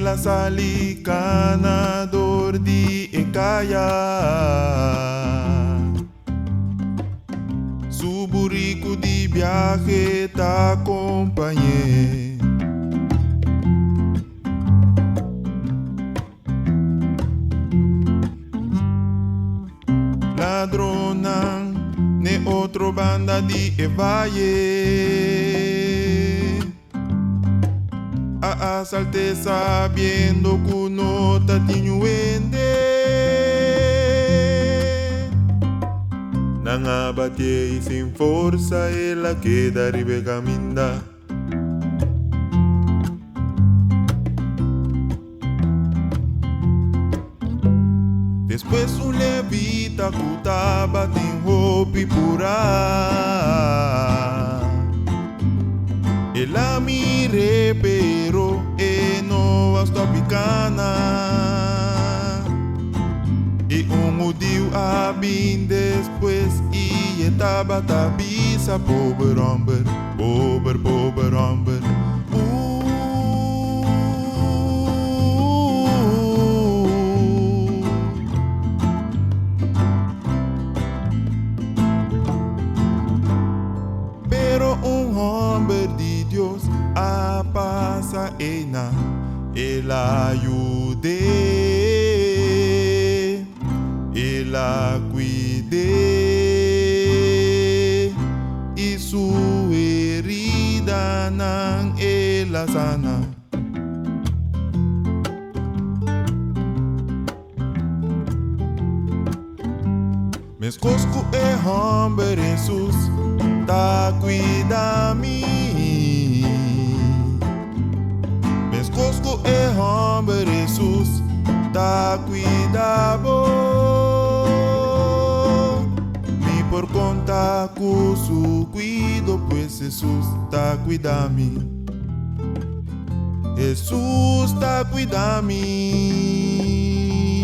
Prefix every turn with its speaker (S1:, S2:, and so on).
S1: la salicanador di Ekaya. Su burrico di viaje t'accompagne. Ladronan ne otro banda di Evalle. A asalte sabiendo que no tatiñuende. Nang abate sin forza e la queda ribe caminda. Después un levita cutaba tin hopi pura. E la mire pero e no basta picana. E un udiu abin después y estaba tabisa pobre hombre, pobre hombre. Pero un hombre de Dios a pasa ena, el ayude, el la cuide, y su herida nan el la sana. Mes cosco e hombre Jesús ta cuida mi. Mes cosco e hombre Jesús ta cuida bo. Mi por conta cu su cuido pues Jesús ta cuida mi. Jesús ta cuida mi.